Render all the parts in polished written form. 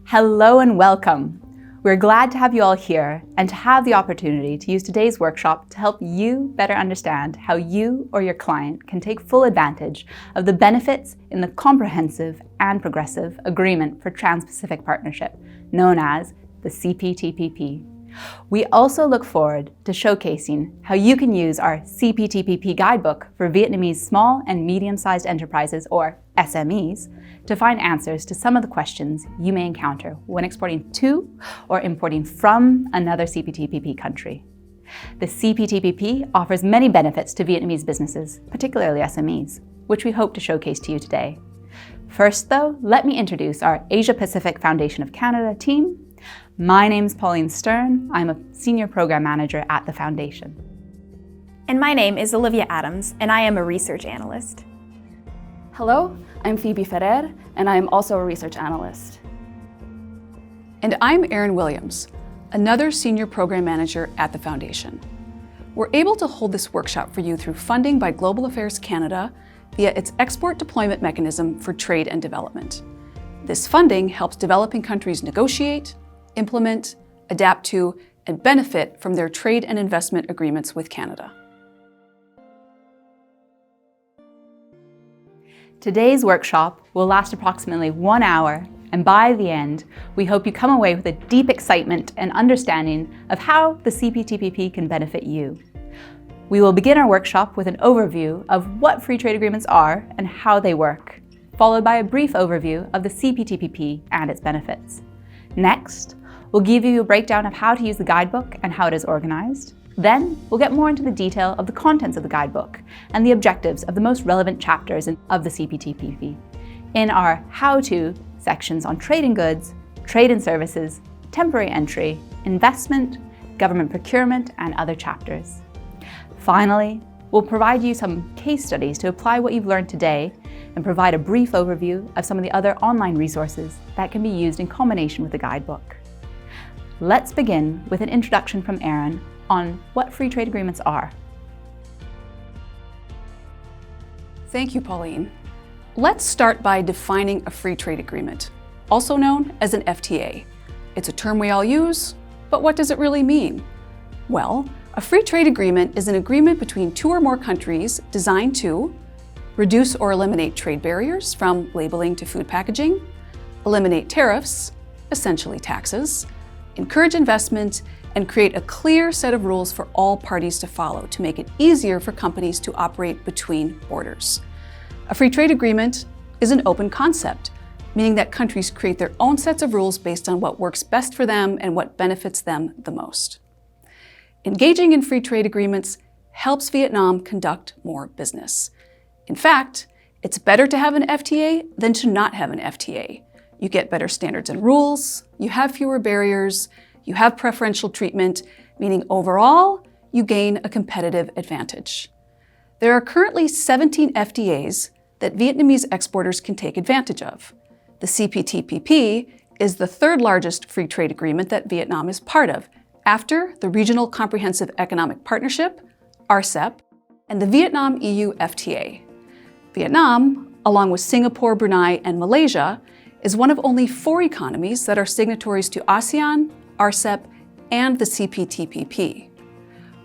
Hello and welcome. We're glad to have you all here and to have the opportunity to use today's workshop to help you better understand how you or your client can take full advantage of the benefits in the comprehensive and progressive Agreement for Trans-Pacific Partnership, known as the CPTPP. We also look forward to showcasing how you can use our CPTPP Guidebook for Vietnamese small and medium-sized enterprises, or SMEs, to find answers to some of the questions you may encounter when exporting to or importing from another CPTPP country. The CPTPP offers many benefits to Vietnamese businesses, particularly SMEs, which we hope to showcase to you today. First, though, let me introduce our Asia Pacific Foundation of Canada team. My name's Pauline Stern. I'm a Senior Program Manager at the Foundation. And my name is Olivia Adams, and I am a Research Analyst. Hello, I'm Phoebe Ferrer, and I am also a Research Analyst. And I'm Erin Williams, another Senior Program Manager at the Foundation. We're able to hold this workshop for you through funding by Global Affairs Canada via its Export Deployment Mechanism for Trade and Development. This funding helps developing countries negotiate, implement, adapt to, and benefit from their trade and investment agreements with Canada. Today's workshop will last approximately 1 hour, and by the end, we hope you come away with a deep excitement and understanding of how the CPTPP can benefit you. We will begin our workshop with an overview of what free trade agreements are and how they work, followed by a brief overview of the CPTPP and its benefits. Next, we'll give you a breakdown of how to use the guidebook and how it is organized. Then, we'll get more into the detail of the contents of the guidebook and the objectives of the most relevant chapters of the CPTPP in our how-to sections on trade in goods, trade in services, temporary entry, investment, government procurement, and other chapters. Finally, we'll provide you some case studies to apply what you've learned today and provide a brief overview of some of the other online resources that can be used in combination with the guidebook. Let's begin with an introduction from Erin on what free trade agreements are. Thank you, Pauline. Let's start by defining a free trade agreement, also known as an FTA. It's a term we all use, but what does it really mean? Well, a free trade agreement is an agreement between two or more countries designed to reduce or eliminate trade barriers from labeling to food packaging, eliminate tariffs, essentially taxes, encourage investment, and create a clear set of rules for all parties to follow to make it easier for companies to operate between borders. A free trade agreement is an open concept, meaning that countries create their own sets of rules based on what works best for them and what benefits them the most. Engaging in free trade agreements helps Vietnam conduct more business. In fact, it's better to have an FTA than to not have an FTA. You get better standards and rules, you have fewer barriers, you have preferential treatment, meaning overall, you gain a competitive advantage. There are currently 17 FTAs that Vietnamese exporters can take advantage of. The CPTPP is the third largest free trade agreement that Vietnam is part of, after the Regional Comprehensive Economic Partnership, RCEP, and the Vietnam-EU FTA. Vietnam, along with Singapore, Brunei, and Malaysia, is one of only 4 economies that are signatories to ASEAN, RCEP, and the CPTPP.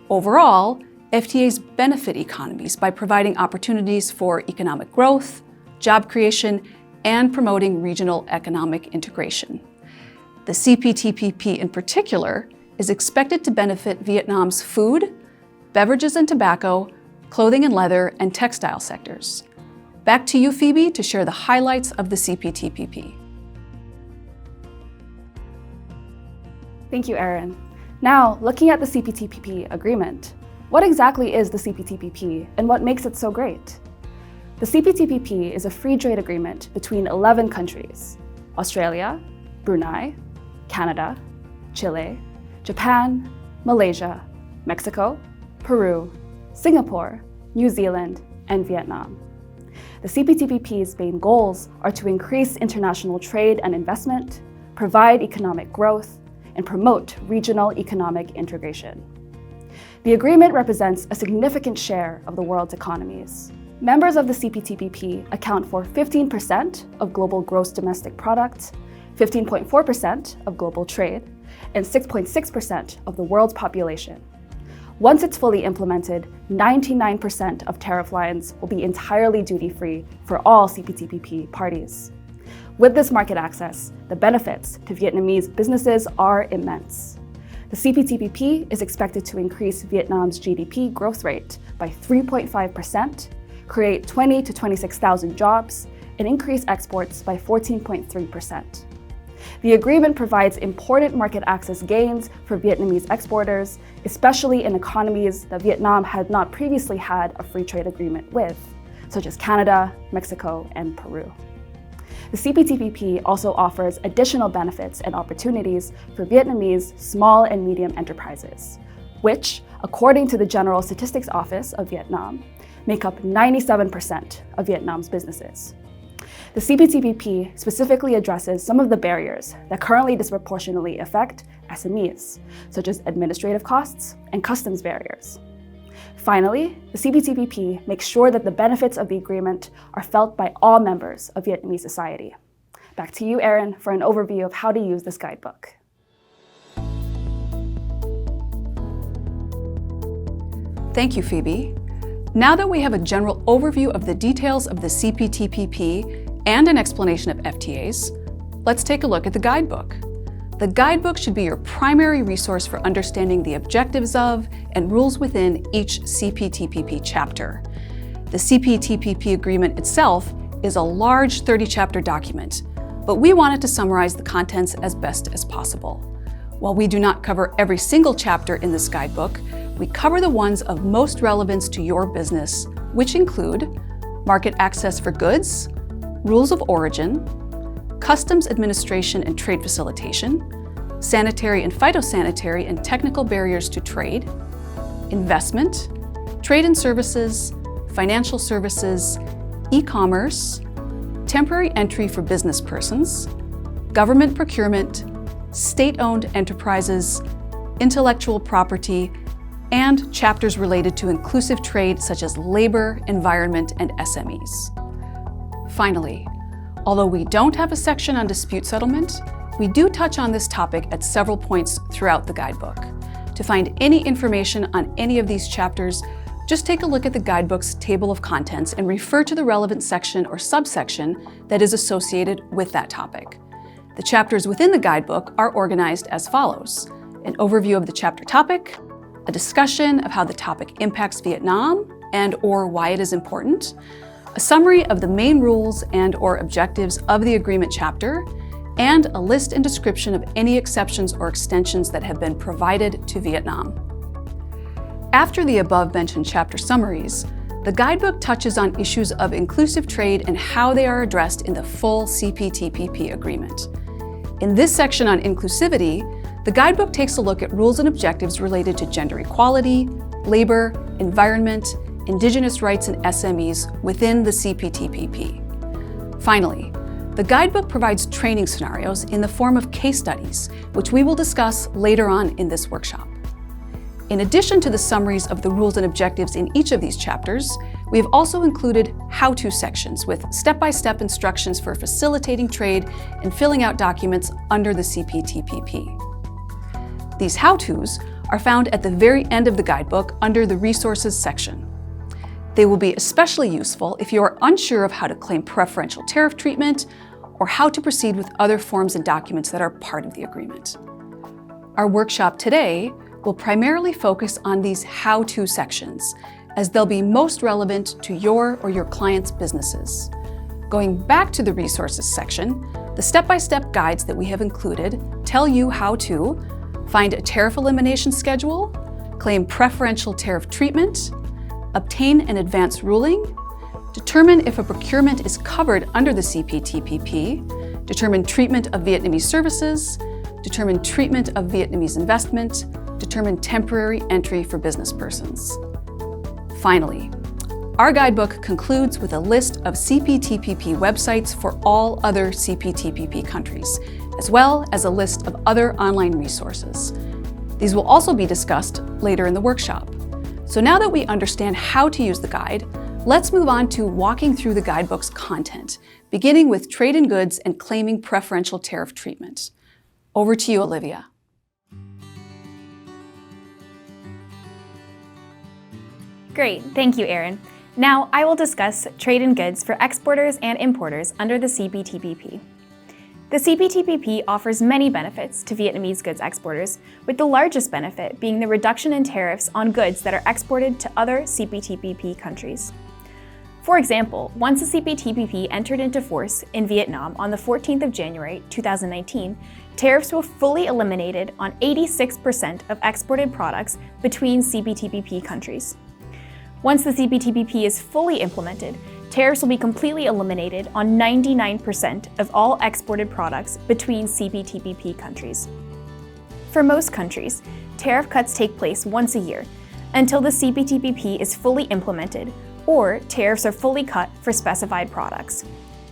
Overall, FTAs benefit economies by providing opportunities for economic growth, job creation, and promoting regional economic integration. The CPTPP in particular is expected to benefit Vietnam's food, beverages and tobacco, clothing and leather, and textile sectors. Back to you, Phoebe, to share the highlights of the CPTPP. Thank you, Erin. Now, looking at the CPTPP agreement, what exactly is the CPTPP and what makes it so great? The CPTPP is a free trade agreement between 11 countries: Australia, Brunei, Canada, Chile, Japan, Malaysia, Mexico, Peru, Singapore, New Zealand, and Vietnam. The CPTPP's main goals are to increase international trade and investment, provide economic growth, and promote regional economic integration. The agreement represents a significant share of the world's economies. Members of the CPTPP account for 15% of global gross domestic product, 15.4% of global trade, and 6.6% of the world's population. Once it's fully implemented, 99% of tariff lines will be entirely duty-free for all CPTPP parties. With this market access, the benefits to Vietnamese businesses are immense. The CPTPP is expected to increase Vietnam's GDP growth rate by 3.5%, create 20,000 to 26,000 jobs, and increase exports by 14.3%. The agreement provides important market access gains for Vietnamese exporters, especially in economies that Vietnam had not previously had a free trade agreement with, such as Canada, Mexico, and Peru. The CPTPP also offers additional benefits and opportunities for Vietnamese small and medium enterprises, which, according to the General Statistics Office of Vietnam, make up 97% of Vietnam's businesses. The CPTPP specifically addresses some of the barriers that currently disproportionately affect SMEs, such as administrative costs and customs barriers. Finally, the CPTPP makes sure that the benefits of the agreement are felt by all members of Vietnamese society. Back to you, Erin, for an overview of how to use this guidebook. Thank you, Phoebe. Now that we have a general overview of the details of the CPTPP and an explanation of FTAs, let's take a look at the guidebook. The guidebook should be your primary resource for understanding the objectives of and rules within each CPTPP chapter. The CPTPP agreement itself is a large 30-chapter document, but we wanted to summarize the contents as best as possible. While we do not cover every single chapter in this guidebook, we cover the ones of most relevance to your business, which include market access for goods, rules of origin, customs administration and trade facilitation, sanitary and phytosanitary and technical barriers to trade, investment, trade and services, financial services, e-commerce, temporary entry for business persons, government procurement, state-owned enterprises, intellectual property, and chapters related to inclusive trade such as labor, environment, and SMEs. Finally, although we don't have a section on dispute settlement, we do touch on this topic at several points throughout the guidebook. To find any information on any of these chapters, just take a look at the guidebook's table of contents and refer to the relevant section or subsection that is associated with that topic. The chapters within the guidebook are organized as follows: an overview of the chapter topic, a discussion of how the topic impacts Vietnam and/or why it is important, a summary of the main rules and/or objectives of the agreement chapter, and a list and description of any exceptions or extensions that have been provided to Vietnam. After the above-mentioned chapter summaries, the guidebook touches on issues of inclusive trade and how they are addressed in the full CPTPP agreement. In this section on inclusivity, the guidebook takes a look at rules and objectives related to gender equality, labor, environment, Indigenous rights and SMEs within the CPTPP. Finally, the guidebook provides training scenarios in the form of case studies, which we will discuss later on in this workshop. In addition to the summaries of the rules and objectives in each of these chapters, we have also included how-to sections with step-by-step instructions for facilitating trade and filling out documents under the CPTPP. These how-tos are found at the very end of the guidebook under the Resources section. They will be especially useful if you are unsure of how to claim preferential tariff treatment or how to proceed with other forms and documents that are part of the agreement. Our workshop today will primarily focus on these how-to sections, as they'll be most relevant to your or your client's businesses. Going back to the Resources section, the step-by-step guides that we have included tell you how to find a tariff elimination schedule, claim preferential tariff treatment, obtain an advance ruling, determine if a procurement is covered under the CPTPP, determine treatment of Vietnamese services, determine treatment of Vietnamese investment, determine temporary entry for business persons. Finally, our guidebook concludes with a list of CPTPP websites for all other CPTPP countries, as well as a list of other online resources. These will also be discussed later in the workshop. So now that we understand how to use the guide, Let's move on to walking through the guidebook's content, beginning with trade in goods and claiming preferential tariff treatment. Over to you, Olivia. Great, thank you, Erin. Now I will discuss trade in goods for exporters and importers under the CPTPP. The CPTPP offers many benefits to Vietnamese goods exporters, with the largest benefit being the reduction in tariffs on goods that are exported to other CPTPP countries. For example, once the CPTPP entered into force in Vietnam on the 14th of January 2019, tariffs were fully eliminated on 86% of exported products between CPTPP countries. Once the CPTPP is fully implemented, tariffs will be completely eliminated on 99% of all exported products between CPTPP countries. For most countries, tariff cuts take place once a year until the CPTPP is fully implemented, or tariffs are fully cut for specified products.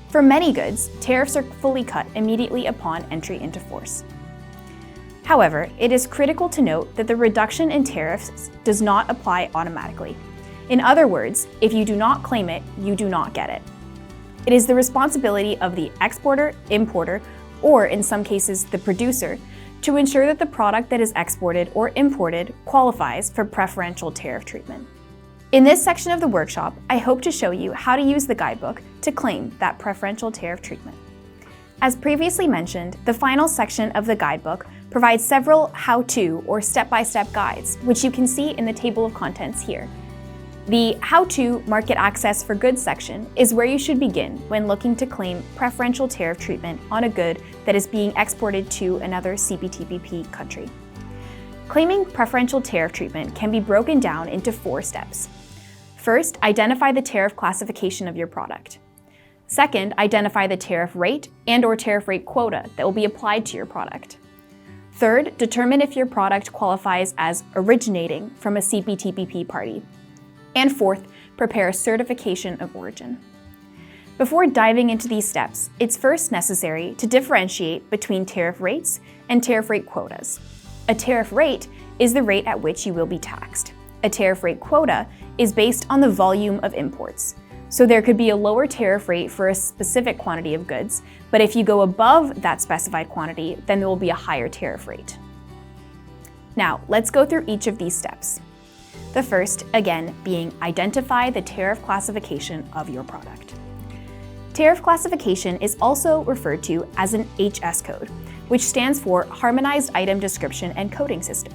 For many goods, tariffs are fully cut immediately upon entry into force. However, it is critical to note that the reduction in tariffs does not apply automatically. In other words, if you do not claim it, you do not get it. It is the responsibility of the exporter, importer, or in some cases, the producer, to ensure that the product that is exported or imported qualifies for preferential tariff treatment. In this section of the workshop, I hope to show you how to use the guidebook to claim that preferential tariff treatment. As previously mentioned, the final section of the guidebook provides several how-to or step-by-step guides, which you can see in the table of contents here. The How-to Market Access for Goods section is where you should begin when looking to claim preferential tariff treatment on a good that is being exported to another CPTPP country. Claiming preferential tariff treatment can be broken down into 4 steps. First, identify the tariff classification of your product. Second, identify the tariff rate and/or tariff rate quota that will be applied to your product. Third, determine if your product qualifies as originating from a CPTPP party. And fourth, prepare a certification of origin. Before diving into these steps, it's first necessary to differentiate between tariff rates and tariff rate quotas. A tariff rate is the rate at which you will be taxed. A tariff rate quota is based on the volume of imports. So there could be a lower tariff rate for a specific quantity of goods, but if you go above that specified quantity, then there will be a higher tariff rate. Now, let's go through each of these steps. The first, again, being identify the tariff classification of your product. Tariff classification is also referred to as an HS code, which stands for Harmonized Item Description and Coding System.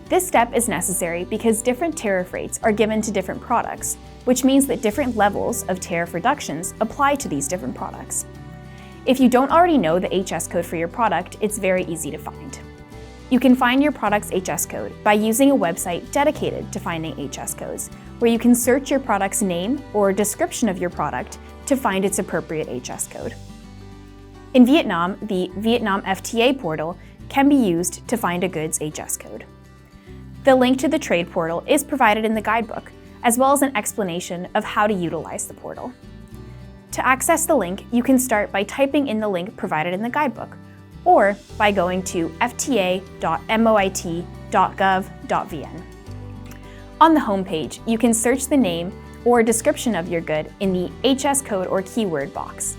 This step is necessary because different tariff rates are given to different products, which means that different levels of tariff reductions apply to these different products. If you don't already know the HS code for your product, it's very easy to find. You can find your product's HS code by using a website dedicated to finding HS codes, where you can search your product's name or description of your product to find its appropriate HS code. In Vietnam, the Vietnam FTA portal can be used to find a good's HS code. The link to the trade portal is provided in the guidebook, as well as an explanation of how to utilize the portal. To access the link, you can start by typing in the link provided in the guidebook, or by going to fta.moet.gov.vn. On the homepage, you can search the name or description of your good in the HS code or keyword box.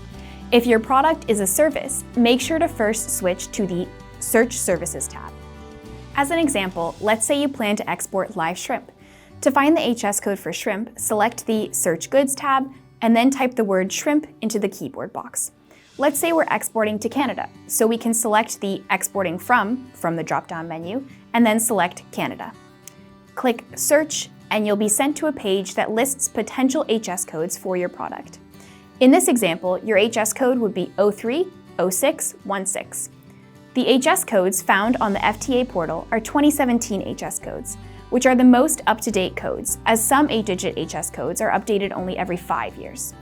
If your product is a service, make sure to first switch to the Search Services tab. As an example, let's say you plan to export live shrimp. To find the HS code for shrimp, select the Search Goods tab and then type the word shrimp into the keyboard box. Let's say we're exporting to Canada, so we can select the Exporting from the drop-down menu and then select Canada. Click Search and you'll be sent to a page that lists potential HS codes for your product. In this example, your HS code would be 030616. The HS codes found on the FTA portal are 2017 HS codes, which are the most up-to-date codes, as some 8-digit HS codes are updated only every 5 years.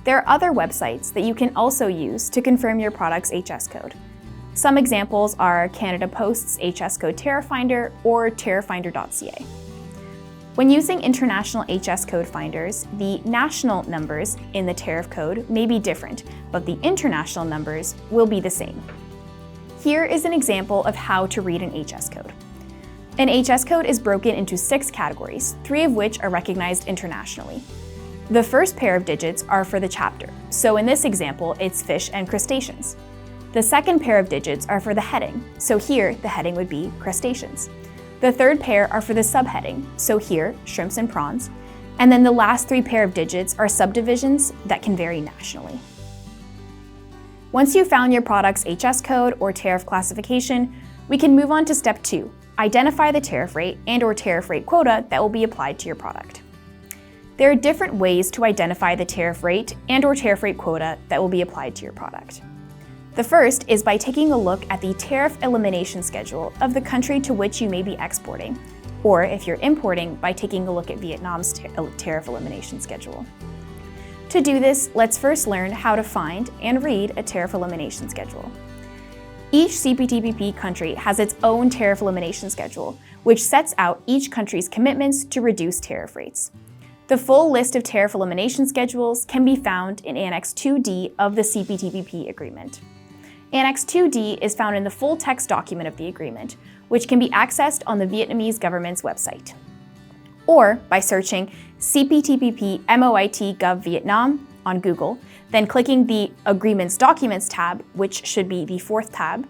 There are other websites that you can also use to confirm your product's HS code. Some examples are Canada Post's HS code Tariff Finder or tarifffinder.ca. When using international HS code finders, the national numbers in the tariff code may be different, but the international numbers will be the same. Here is an example of how to read an HS code. An HS code is broken into 6 categories, 3 of which are recognized internationally. The first pair of digits are for the chapter, so in this example, it's fish and crustaceans. The second pair of digits are for the heading, so here the heading would be crustaceans. The third pair are for the subheading, so here, shrimps and prawns. And then the last three pair of digits are subdivisions that can vary nationally. Once you've found your product's HS code or tariff classification, we can move on to step 2, identify the tariff rate and/or tariff rate quota that will be applied to your product. There are different ways to identify the tariff rate and/or tariff rate quota that will be applied to your product. The first is by taking a look at the tariff elimination schedule of the country to which you may be exporting, or if you're importing, by taking a look at Vietnam's tariff elimination schedule. To do this, let's first learn how to find and read a tariff elimination schedule. Each CPTPP country has its own tariff elimination schedule, which sets out each country's commitments to reduce tariff rates. The full list of tariff elimination schedules can be found in Annex 2D of the CPTPP agreement. Annex 2D is found in the full text document of the agreement, which can be accessed on the Vietnamese government's website, or by searching CPTPP MOIT Gov Vietnam on Google, then clicking the Agreements Documents tab, which should be the 4th tab,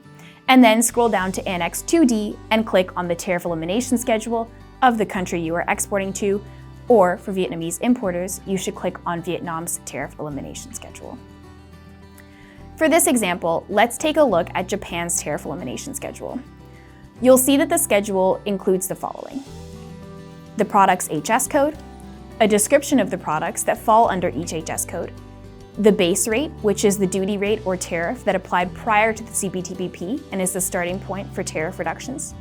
and then scroll down to Annex 2D and click on the tariff elimination schedule of the country you are exporting to, or for Vietnamese importers, you should click on Vietnam's tariff elimination schedule. For this example, let's take a look at Japan's tariff elimination schedule. You'll see that the schedule includes the following: the product's HS code, a description of the products that fall under each HS code, the base rate, which is the duty rate or tariff that applied prior to the CPTPP and is the starting point for tariff reductions,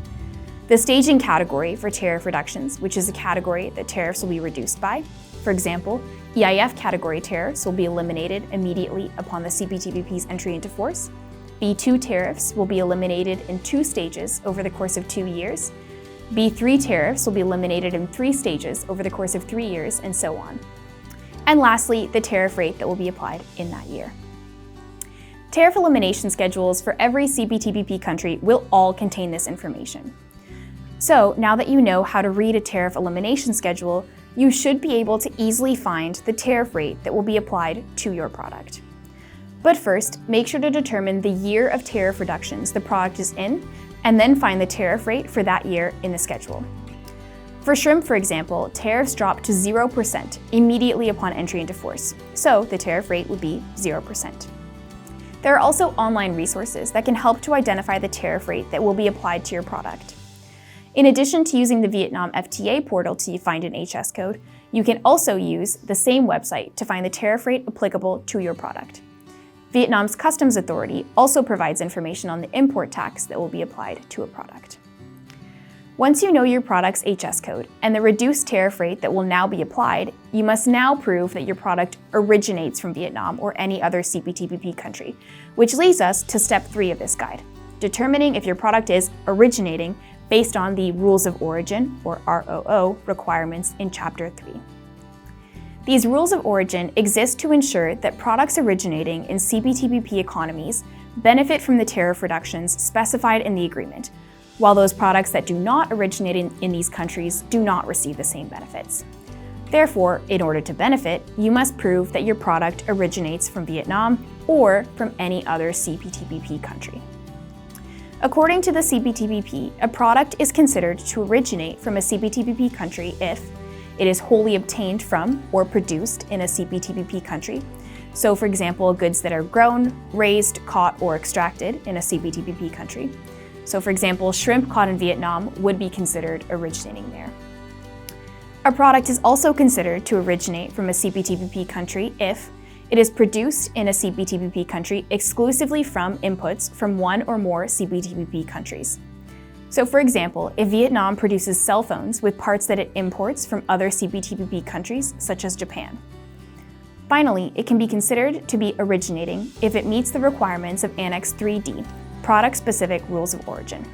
the staging category for tariff reductions, which is a category that tariffs will be reduced by. For example, EIF category tariffs will be eliminated immediately upon the CPTPP's entry into force. B2 tariffs will be eliminated in 2 stages over the course of 2 years. B3 tariffs will be eliminated in 3 stages over the course of 3 years, and so on. And lastly, the tariff rate that will be applied in that year. Tariff elimination schedules for every CPTPP country will all contain this information. So now that you know how to read a tariff elimination schedule, you should be able to easily find the tariff rate that will be applied to your product. But first, make sure to determine the year of tariff reductions the product is in, and then find the tariff rate for that year in the schedule. For shrimp, for example, tariffs drop to 0% immediately upon entry into force, so the tariff rate would be 0%. There are also online resources that can help to identify the tariff rate that will be applied to your product. In addition to using the Vietnam FTA portal to find an HS code, you can also use the same website to find the tariff rate applicable to your product. Vietnam's Customs Authority also provides information on the import tax that will be applied to a product. Once you know your product's HS code and the reduced tariff rate that will now be applied, you must now prove that your product originates from Vietnam or any other CPTPP country, which leads us to step 3 of this guide, determining if your product is originating based on the Rules of Origin, or ROO, requirements in Chapter 3. These rules of origin exist to ensure that products originating in CPTPP economies benefit from the tariff reductions specified in the agreement, while those products that do not originate in these countries do not receive the same benefits. Therefore, in order to benefit, you must prove that your product originates from Vietnam or from any other CPTPP country. According to the CPTPP, a product is considered to originate from a CPTPP country if it is wholly obtained from or produced in a CPTPP country. So, for example, goods that are grown, raised, caught, or extracted in a CPTPP country. So, for example, shrimp caught in Vietnam would be considered originating there. A product is also considered to originate from a CPTPP country if it is produced in a CPTPP country exclusively from inputs from one or more CPTPP countries. So, for example, if Vietnam produces cell phones with parts that it imports from other CPTPP countries, such as Japan. Finally, it can be considered to be originating if it meets the requirements of Annex 3D, Product-Specific Rules of Origin.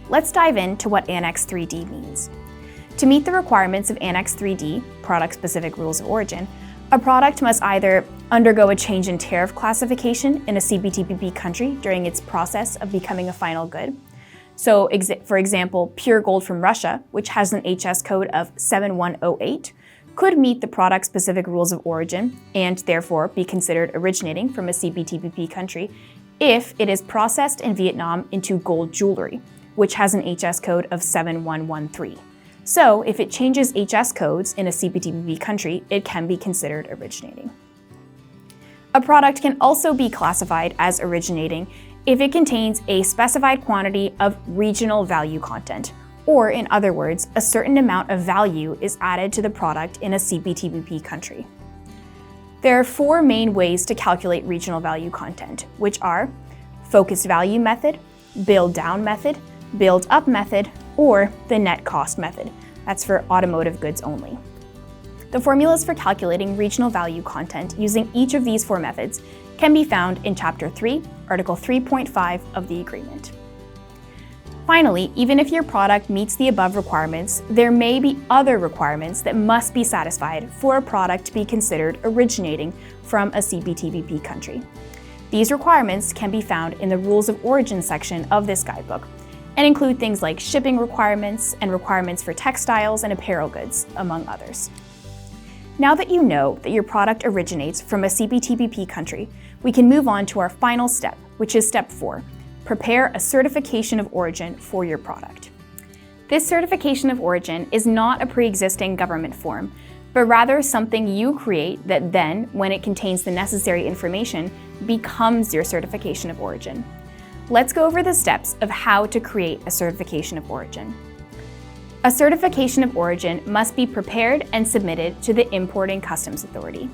Let's dive into what Annex 3D means. To meet the requirements of Annex 3D, Product-Specific Rules of Origin, a product must either undergo a change in tariff classification in a CPTPP country during its process of becoming a final good. So, for example, pure gold from Russia, which has an HS code of 7108, could meet the product-specific rules of origin and therefore be considered originating from a CPTPP country if it is processed in Vietnam into gold jewelry, which has an HS code of 7113. So if it changes HS codes in a CPTPP country, it can be considered originating. A product can also be classified as originating if it contains a specified quantity of regional value content, or in other words, a certain amount of value is added to the product in a CPTPP country. There are 4 main ways to calculate regional value content, which are focused value method, build down method, build up method, or the net cost method. That's for automotive goods only. The formulas for calculating regional value content using each of these 4 methods can be found in Chapter 3, Article 3.5 of the Agreement. Finally, even if your product meets the above requirements, there may be other requirements that must be satisfied for a product to be considered originating from a CPTPP country. These requirements can be found in the Rules of Origin section of this guidebook and include things like shipping requirements and requirements for textiles and apparel goods, among others. Now that you know that your product originates from a CPTPP country, we can move on to our final step, which is Step 4. Prepare a certification of origin for your product. This certification of origin is not a pre-existing government form, but rather something you create that then, when it contains the necessary information, becomes your certification of origin. Let's go over the steps of how to create a certification of origin. A certification of origin must be prepared and submitted to the Importing Customs Authority.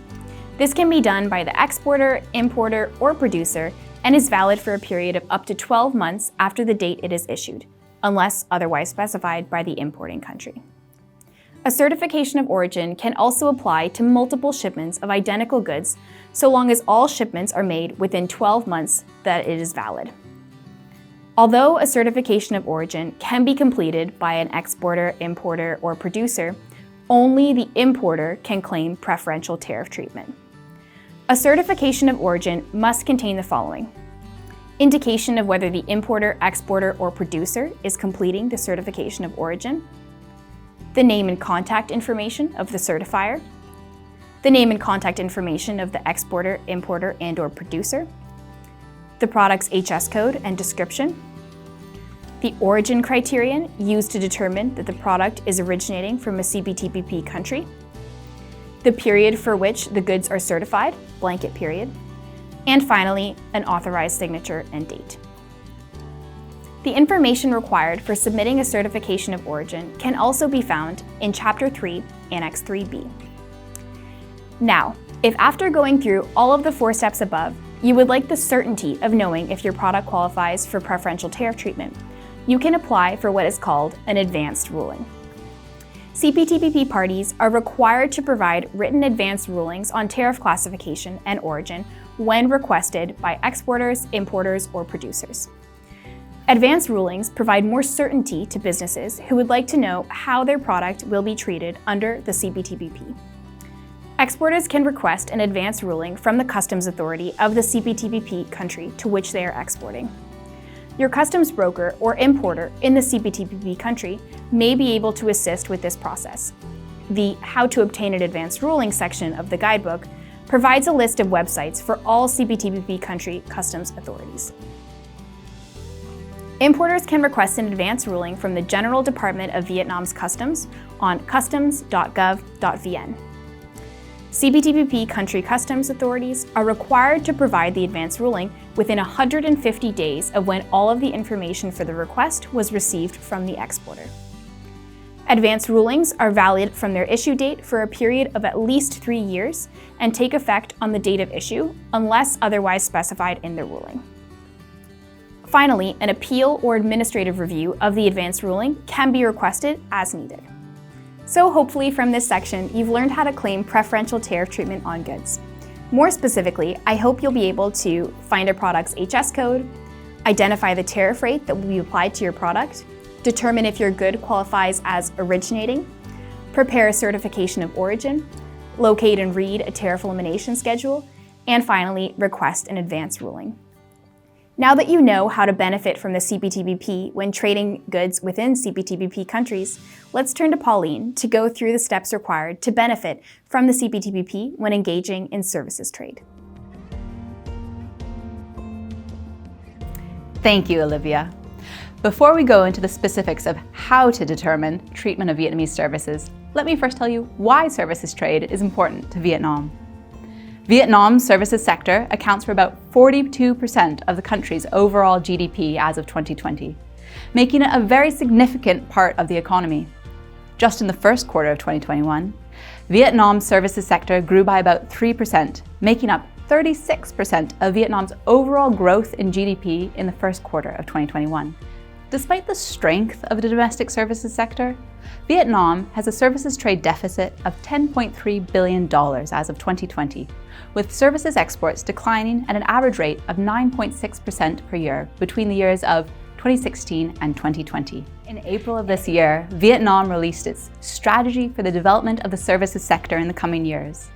This can be done by the exporter, importer, or producer and is valid for a period of up to 12 months after the date it is issued, unless otherwise specified by the importing country. A certification of origin can also apply to multiple shipments of identical goods so long as all shipments are made within 12 months that it is valid. Although a certification of origin can be completed by an exporter, importer, or producer, only the importer can claim preferential tariff treatment. A certification of origin must contain the following: indication of whether the importer, exporter, or producer is completing the certification of origin, the name and contact information of the certifier, the name and contact information of the exporter, importer, and/or producer, the product's HS code and description, the origin criterion used to determine that the product is originating from a CPTPP country, the period for which the goods are certified, blanket period, and finally, an authorized signature and date. The information required for submitting a certification of origin can also be found in Chapter 3, Annex 3B. Now, if after going through all of the 4 steps above, you would like the certainty of knowing if your product qualifies for preferential tariff treatment, you can apply for what is called an advanced ruling. CPTPP parties are required to provide written advanced rulings on tariff classification and origin when requested by exporters, importers, or producers. Advanced rulings provide more certainty to businesses who would like to know how their product will be treated under the CPTPP. Exporters can request an advanced ruling from the customs authority of the CPTPP country to which they are exporting. Your customs broker or importer in the CPTPP country may be able to assist with this process. The How to Obtain an Advanced Ruling section of the Guidebook provides a list of websites for all CPTPP country customs authorities. Importers can request an advance ruling from the General Department of Vietnam's Customs on customs.gov.vn. CPTPP country customs authorities are required to provide the advance ruling within 150 days of when all of the information for the request was received from the exporter. Advance rulings are valid from their issue date for a period of at least 3 years and take effect on the date of issue unless otherwise specified in the ruling. Finally, an appeal or administrative review of the advance ruling can be requested as needed. So hopefully from this section, you've learned how to claim preferential tariff treatment on goods. More specifically, I hope you'll be able to find a product's HS code, identify the tariff rate that will be applied to your product, determine if your good qualifies as originating, prepare a certification of origin, locate and read a tariff elimination schedule, and finally, request an advance ruling. Now that you know how to benefit from the CPTPP when trading goods within CPTPP countries, let's turn to Pauline to go through the steps required to benefit from the CPTPP when engaging in services trade. Thank you, Olivia. Before we go into the specifics of how to determine treatment of Vietnamese services, let me first tell you why services trade is important to Vietnam. Vietnam's services sector accounts for about 42% of the country's overall GDP as of 2020, making it a very significant part of the economy. Just in the first quarter of 2021, Vietnam's services sector grew by about 3%, making up 36% of Vietnam's overall growth in GDP in the first quarter of 2021. Despite the strength of the domestic services sector, Vietnam has a services trade deficit of $10.3 billion as of 2020, with services exports declining at an average rate of 9.6% per year between the years of 2016 and 2020. In April of this year, Vietnam released its Strategy for the Development of the Services Sector in the Coming Years.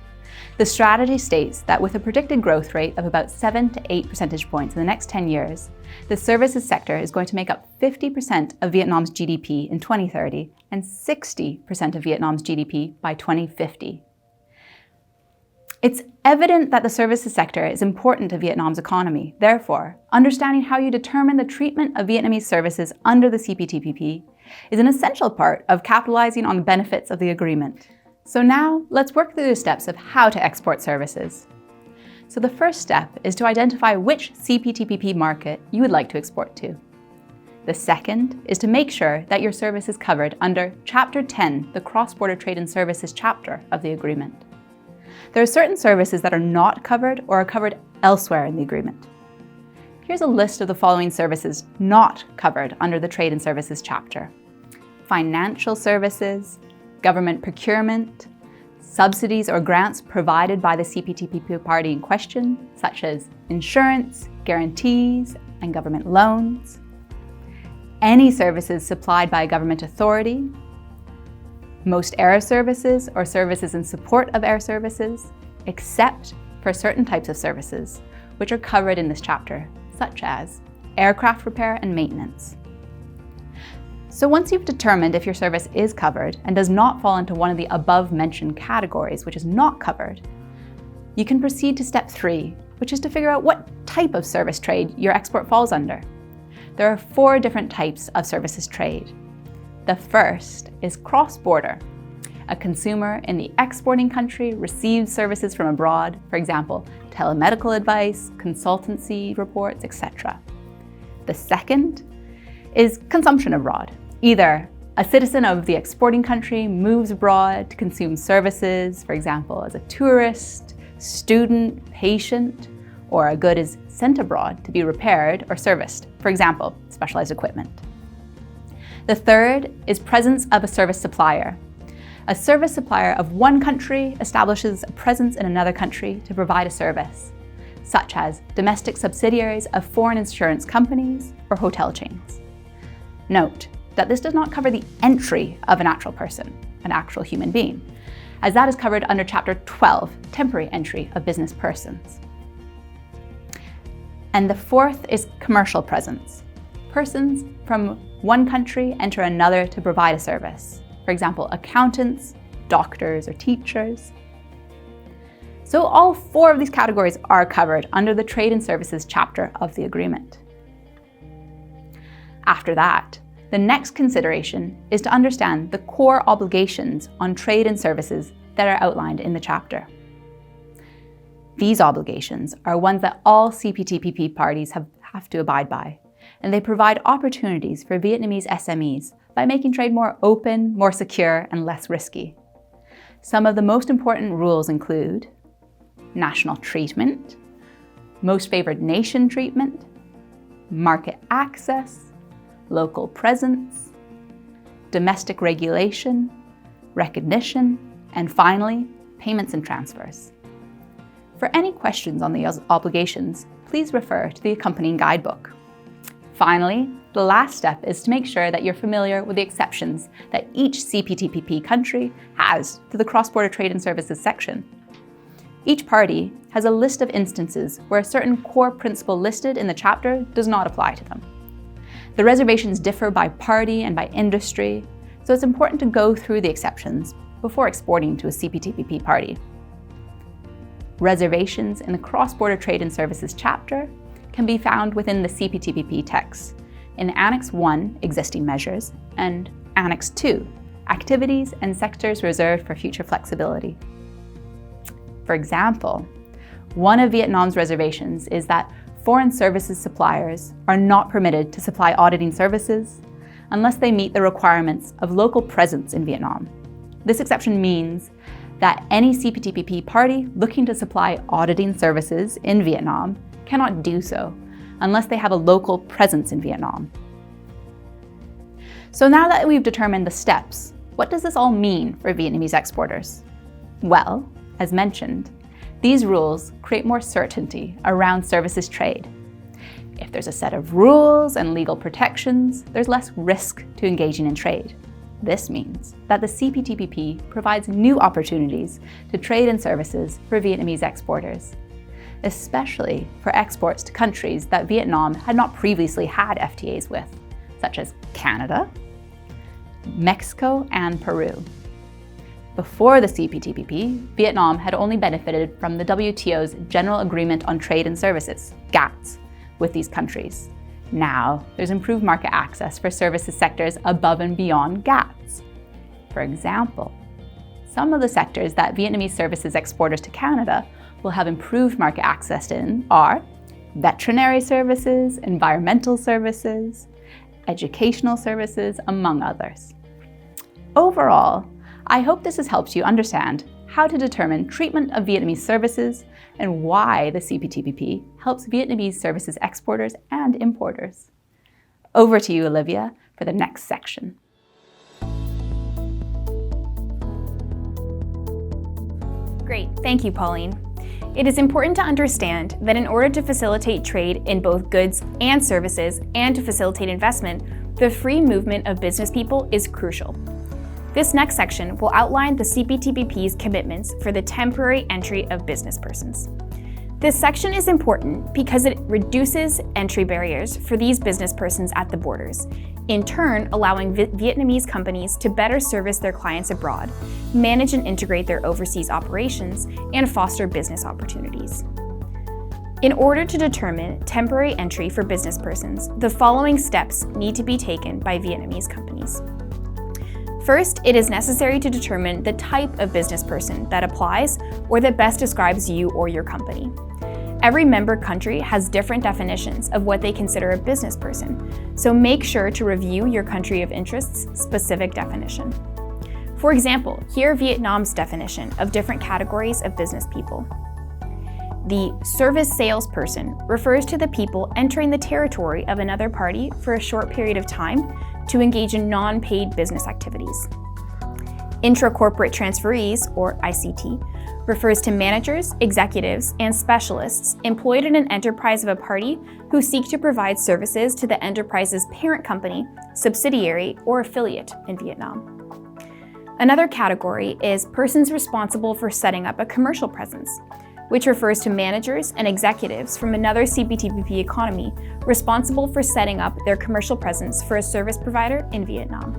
The strategy states that with a predicted growth rate of about 7 to 8 percentage points in the next 10 years, the services sector is going to make up 50% of Vietnam's GDP in 2030 and 60% of Vietnam's GDP by 2050. It's evident that the services sector is important to Vietnam's economy. Therefore, understanding how you determine the treatment of Vietnamese services under the CPTPP is an essential part of capitalizing on the benefits of the agreement. So now, let's work through the steps of how to export services. So the first step is to identify which CPTPP market you would like to export to. The second is to make sure that your service is covered under Chapter 10, the Cross-Border Trade and Services chapter of the agreement. There are certain services that are not covered or are covered elsewhere in the agreement. Here's a list of the following services not covered under the Trade and Services chapter: financial services, government procurement, subsidies or grants provided by the CPTPP party in question, such as insurance, guarantees, and government loans, any services supplied by a government authority, most air services or services in support of air services, except for certain types of services, which are covered in this chapter, such as aircraft repair and maintenance. So once you've determined if your service is covered and does not fall into one of the above-mentioned categories, which is not covered, you can proceed to step 3, which is to figure out what type of service trade your export falls under. There are 4 different types of services trade. The first is cross-border. A consumer in the exporting country receives services from abroad, for example, telemedical advice, consultancy reports, etc. The second is consumption abroad. Either a citizen of the exporting country moves abroad to consume services, for example, as a tourist, student, patient, or a good is sent abroad to be repaired or serviced, for example, specialized equipment. The third is presence of a service supplier. A service supplier of one country establishes a presence in another country to provide a service, such as domestic subsidiaries of foreign insurance companies or hotel chains. Note that this does not cover the entry of an actual person, an actual human being, as that is covered under Chapter 12, Temporary Entry of Business Persons. And the fourth is commercial presence. Persons from one country enter another to provide a service, for example, accountants, doctors, or teachers. So all 4 of these categories are covered under the Trade and Services chapter of the agreement. After that, the next consideration is to understand the core obligations on trade and services that are outlined in the chapter. These obligations are ones that all CPTPP parties have to abide by, and they provide opportunities for Vietnamese SMEs by making trade more open, more secure, and less risky. Some of the most important rules include national treatment, most favored nation treatment, market access, local presence, domestic regulation, recognition, and finally, payments and transfers. For any questions on these obligations, please refer to the accompanying guidebook. Finally, the last step is to make sure that you're familiar with the exceptions that each CPTPP country has to the cross-border trade and services section. Each party has a list of instances where a certain core principle listed in the chapter does not apply to them. The reservations differ by party and by industry, so it's important to go through the exceptions before exporting to a CPTPP party. Reservations in the Cross-Border Trade and Services chapter can be found within the CPTPP text in Annex 1, Existing Measures, and Annex 2, Activities and Sectors Reserved for Future Flexibility. For example, one of Vietnam's reservations is that foreign services suppliers are not permitted to supply auditing services unless they meet the requirements of local presence in Vietnam. This exception means that any CPTPP party looking to supply auditing services in Vietnam cannot do so unless they have a local presence in Vietnam. So now that we've determined the steps, what does this all mean for Vietnamese exporters? Well, as mentioned, these rules create more certainty around services trade. If there's a set of rules and legal protections, there's less risk to engaging in trade. This means that the CPTPP provides new opportunities to trade in services for Vietnamese exporters, especially for exports to countries that Vietnam had not previously had FTAs with, such as Canada, Mexico, and Peru. Before the CPTPP, Vietnam had only benefited from the WTO's General Agreement on Trade and Services, GATS, with these countries. Now, there's improved market access for services sectors above and beyond GATS. For example, some of the sectors that Vietnamese services exporters to Canada will have improved market access in are veterinary services, environmental services, educational services, among others. Overall, I hope this has helped you understand how to determine treatment of Vietnamese services and why the CPTPP helps Vietnamese services exporters and importers. Over to you, Olivia, for the next section. Great, thank you, Pauline. It is important to understand that in order to facilitate trade in both goods and services and to facilitate investment, the free movement of business people is crucial. This next section will outline the CPTPP's commitments for the temporary entry of business persons. This section is important because it reduces entry barriers for these business persons at the borders, in turn allowing Vietnamese companies to better service their clients abroad, manage and integrate their overseas operations, and foster business opportunities. In order to determine temporary entry for business persons, the following steps need to be taken by Vietnamese companies. First, it is necessary to determine the type of business person that applies or that best describes you or your company. Every member country has different definitions of what they consider a business person, so make sure to review your country of interest's specific definition. For example, here Vietnam's definition of different categories of business people. The service salesperson refers to the people entering the territory of another party for a short period of time to engage in non-paid business activities. Intra-corporate transferees, or ICT, refers to managers, executives, and specialists employed in an enterprise of a party who seek to provide services to the enterprise's parent company, subsidiary, or affiliate in Vietnam. Another category is persons responsible for setting up a commercial presence, which refers to managers and executives from another CPTPP economy responsible for setting up their commercial presence for a service provider in Vietnam.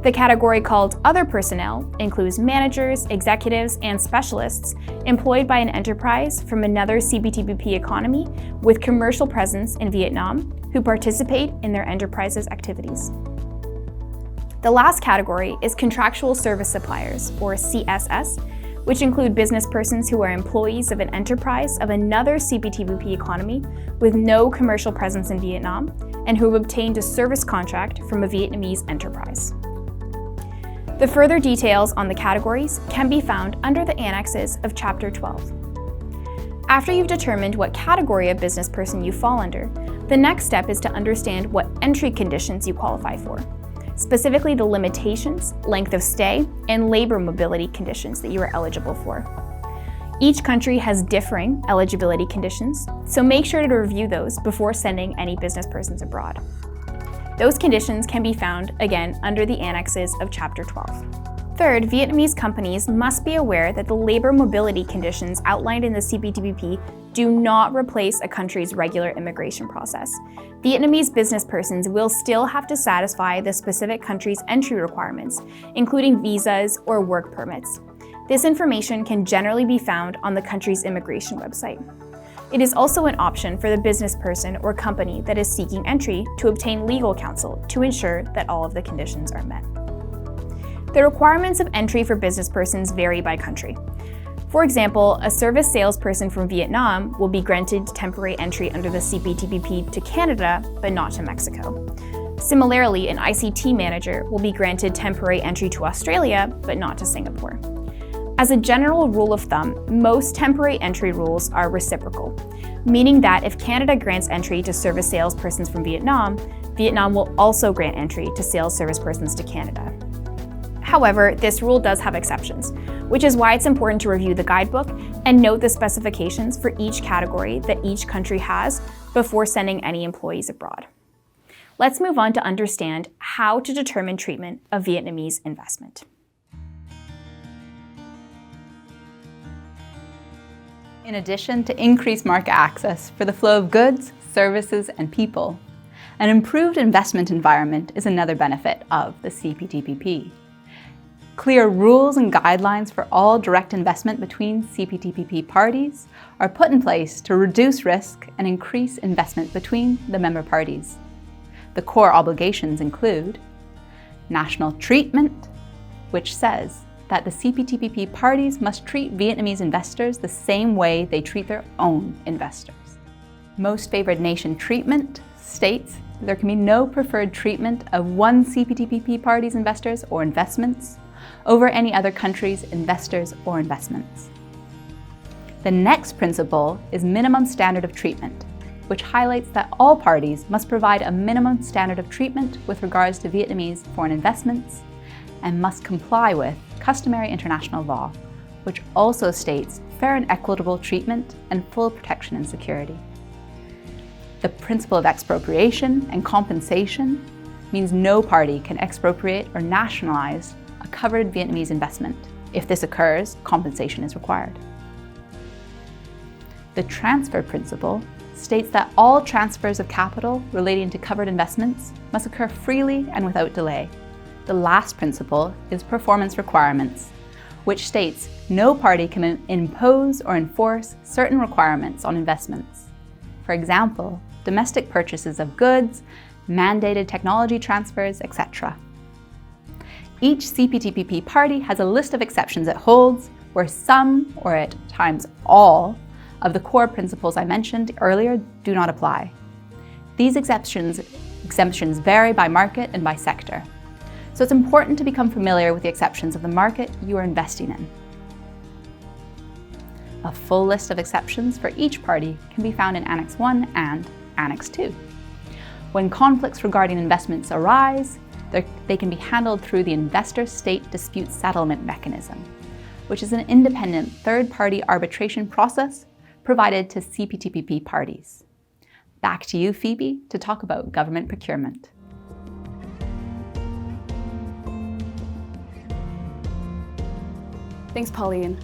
The category called Other Personnel includes managers, executives, and specialists employed by an enterprise from another CPTPP economy with commercial presence in Vietnam who participate in their enterprise's activities. The last category is Contractual Service Suppliers, or CSS, which include business persons who are employees of an enterprise of another CPTPP economy with no commercial presence in Vietnam and who have obtained a service contract from a Vietnamese enterprise. The further details on the categories can be found under the annexes of Chapter 12. After you've determined what category of business person you fall under, the next step is to understand what entry conditions you qualify for, specifically the limitations, length of stay, and labor mobility conditions that you are eligible for. Each country has differing eligibility conditions, so make sure to review those before sending any business persons abroad. Those conditions can be found, again, under the annexes of Chapter 12. Third, Vietnamese companies must be aware that the labor mobility conditions outlined in the CPTPP do not replace a country's regular immigration process. Vietnamese business persons will still have to satisfy the specific country's entry requirements, including visas or work permits. This information can generally be found on the country's immigration website. It is also an option for the business person or company that is seeking entry to obtain legal counsel to ensure that all of the conditions are met. The requirements of entry for business persons vary by country. For example, a service salesperson from Vietnam will be granted temporary entry under the CPTPP to Canada, but not to Mexico. Similarly, an ICT manager will be granted temporary entry to Australia, but not to Singapore. As a general rule of thumb, most temporary entry rules are reciprocal, meaning that if Canada grants entry to service salespersons from Vietnam, Vietnam will also grant entry to sales service persons to Canada. However, this rule does have exceptions, which is why it's important to review the guidebook and note the specifications for each category that each country has before sending any employees abroad. Let's move on to understand how to determine treatment of Vietnamese investment. In addition to increased market access for the flow of goods, services, and people, an improved investment environment is another benefit of the CPTPP. Clear rules and guidelines for all direct investment between CPTPP parties are put in place to reduce risk and increase investment between the member parties. The core obligations include national treatment, which says that the CPTPP parties must treat Vietnamese investors the same way they treat their own investors. Most favored nation treatment states that there can be no preferred treatment of one CPTPP party's investors or investments over any other country's investors or investments. The next principle is minimum standard of treatment, which highlights that all parties must provide a minimum standard of treatment with regards to Vietnamese foreign investments and must comply with customary international law, which also states fair and equitable treatment and full protection and security. The principle of expropriation and compensation means no party can expropriate or nationalize a covered Vietnamese investment. If this occurs, compensation is required. The transfer principle states that all transfers of capital relating to covered investments must occur freely and without delay. The last principle is performance requirements, which states no party can impose or enforce certain requirements on investments. For example, domestic purchases of goods, mandated technology transfers, etc. Each CPTPP party has a list of exceptions it holds where some, or at times all, of the core principles I mentioned earlier do not apply. These exemptions vary by market and by sector, so it's important to become familiar with the exceptions of the market you are investing in. A full list of exceptions for each party can be found in Annex 1 and Annex 2. When conflicts regarding investments arise, they can be handled through the Investor-State Dispute Settlement Mechanism, which is an independent third-party arbitration process provided to CPTPP parties. Back to you, Phoebe, to talk about government procurement. Thanks, Pauline.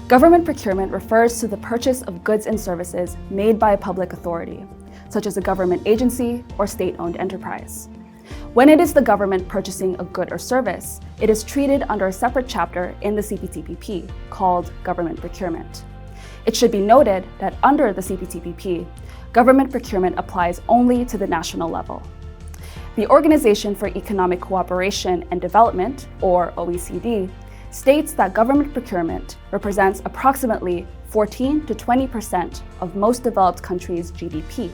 Government procurement refers to the purchase of goods and services made by a public authority, such as a government agency or state-owned enterprise. When it is the government purchasing a good or service, it is treated under a separate chapter in the CPTPP called Government Procurement. It should be noted that under the CPTPP, government procurement applies only to the national level. The Organization for Economic Cooperation and Development, or OECD, states that government procurement represents approximately 14 to 20% of most developed countries' GDP.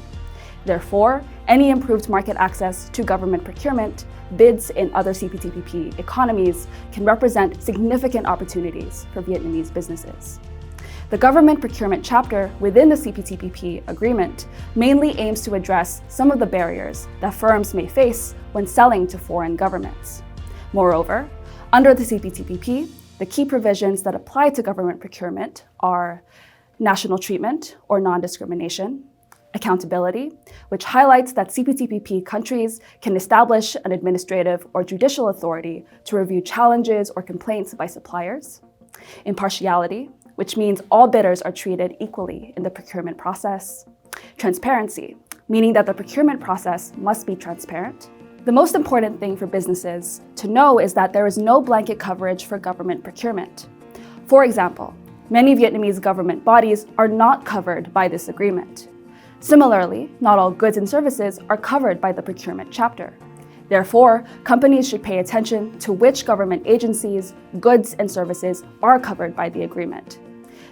Therefore, any improved market access to government procurement bids in other CPTPP economies can represent significant opportunities for Vietnamese businesses. The government procurement chapter within the CPTPP agreement mainly aims to address some of the barriers that firms may face when selling to foreign governments. Moreover, under the CPTPP, the key provisions that apply to government procurement are national treatment or non-discrimination, Accountability, which highlights that CPTPP countries can establish an administrative or judicial authority to review challenges or complaints by suppliers. Impartiality, which means all bidders are treated equally in the procurement process. Transparency, meaning that the procurement process must be transparent. The most important thing for businesses to know is that there is no blanket coverage for government procurement. For example, many Vietnamese government bodies are not covered by this agreement. Similarly, not all goods and services are covered by the procurement chapter. Therefore, companies should pay attention to which government agencies, goods, and services are covered by the agreement.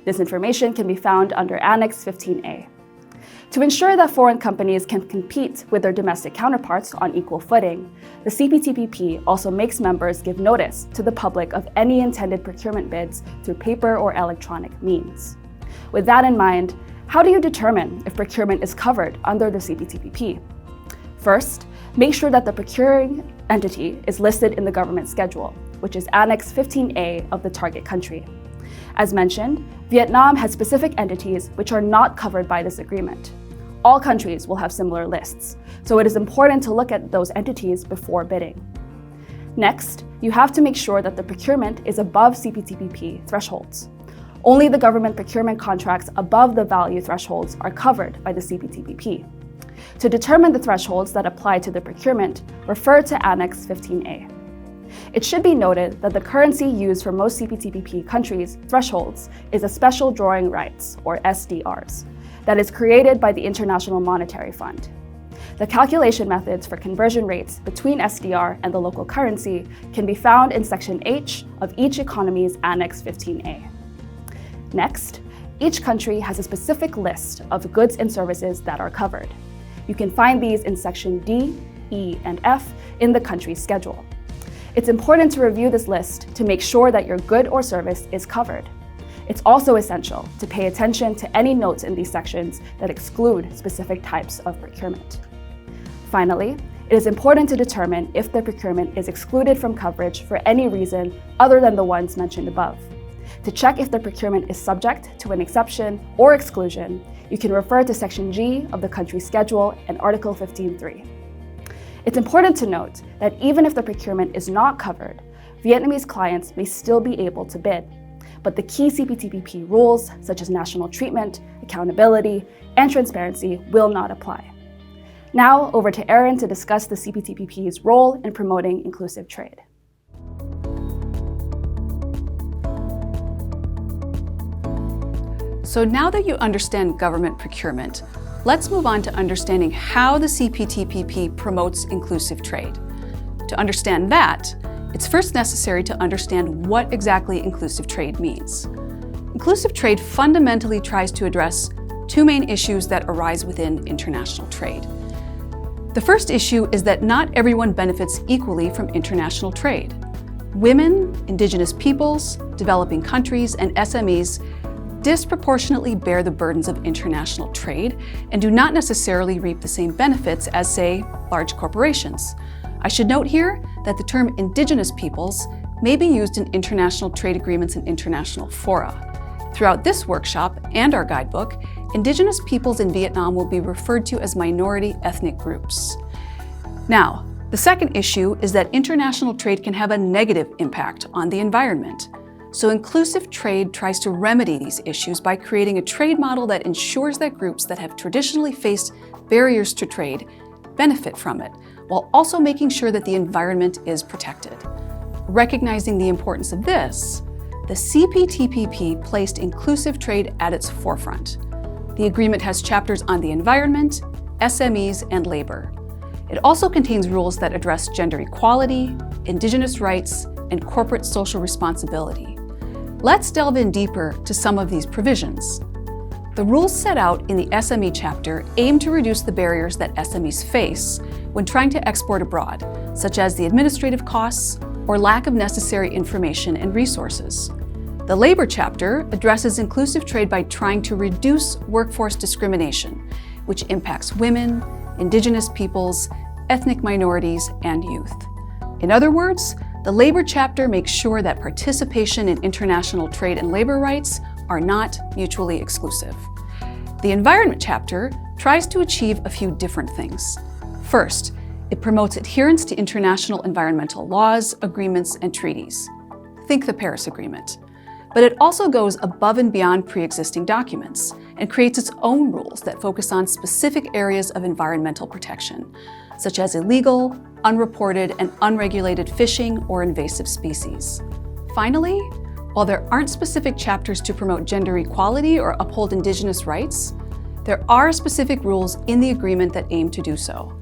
This information can be found under Annex 15A. To ensure that foreign companies can compete with their domestic counterparts on equal footing, the CPTPP also makes members give notice to the public of any intended procurement bids through paper or electronic means. With that in mind, how do you determine if procurement is covered under the CPTPP? First, make sure that the procuring entity is listed in the government schedule, which is Annex 15A of the target country. As mentioned, Vietnam has specific entities which are not covered by this agreement. All countries will have similar lists, so it is important to look at those entities before bidding. Next, you have to make sure that the procurement is above CPTPP thresholds. Only the government procurement contracts above the value thresholds are covered by the CPTPP. To determine the thresholds that apply to the procurement, refer to Annex 15A. It should be noted that the currency used for most CPTPP countries' thresholds is a special drawing rights, or SDRs, that is created by the International Monetary Fund. The calculation methods for conversion rates between SDR and the local currency can be found in Section H of each economy's Annex 15A. Next, each country has a specific list of goods and services that are covered. You can find these in Section D, E, and F in the country's schedule. It's important to review this list to make sure that your good or service is covered. It's also essential to pay attention to any notes in these sections that exclude specific types of procurement. Finally, it is important to determine if the procurement is excluded from coverage for any reason other than the ones mentioned above. To check if the procurement is subject to an exception or exclusion, you can refer to Section G of the country schedule and Article 15.3. It's important to note that even if the procurement is not covered, Vietnamese clients may still be able to bid. But the key CPTPP rules, such as national treatment, accountability, and transparency, will not apply. Now, over to Erin to discuss the CPTPP's role in promoting inclusive trade. So now that you understand government procurement, let's move on to understanding how the CPTPP promotes inclusive trade. To understand that, it's first necessary to understand what exactly inclusive trade means. Inclusive trade fundamentally tries to address two main issues that arise within international trade. The first issue is that not everyone benefits equally from international trade. Women, indigenous peoples, developing countries, and SMEs disproportionately bear the burdens of international trade and do not necessarily reap the same benefits as, say, large corporations. I should note here that the term indigenous peoples may be used in international trade agreements and international fora. Throughout this workshop and our guidebook, indigenous peoples in Vietnam will be referred to as minority ethnic groups. Now, the second issue is that international trade can have a negative impact on the environment. So inclusive trade tries to remedy these issues by creating a trade model that ensures that groups that have traditionally faced barriers to trade benefit from it, while also making sure that the environment is protected. Recognizing the importance of this, the CPTPP placed inclusive trade at its forefront. The agreement has chapters on the environment, SMEs, and labor. It also contains rules that address gender equality, indigenous rights, and corporate social responsibility. Let's delve in deeper to some of these provisions. The rules set out in the SME chapter aim to reduce the barriers that SMEs face when trying to export abroad, such as the administrative costs or lack of necessary information and resources. The labor chapter addresses inclusive trade by trying to reduce workforce discrimination, which impacts women, indigenous peoples, ethnic minorities, and youth. In other words, the labor chapter makes sure that participation in international trade and labor rights are not mutually exclusive. The environment chapter tries to achieve a few different things. First, it promotes adherence to international environmental laws, agreements, and treaties. Think the Paris Agreement. But it also goes above and beyond pre-existing documents and creates its own rules that focus on specific areas of environmental protection, such as illegal, unreported, and unregulated fishing or invasive species. Finally, while there aren't specific chapters to promote gender equality or uphold Indigenous rights, there are specific rules in the agreement that aim to do so.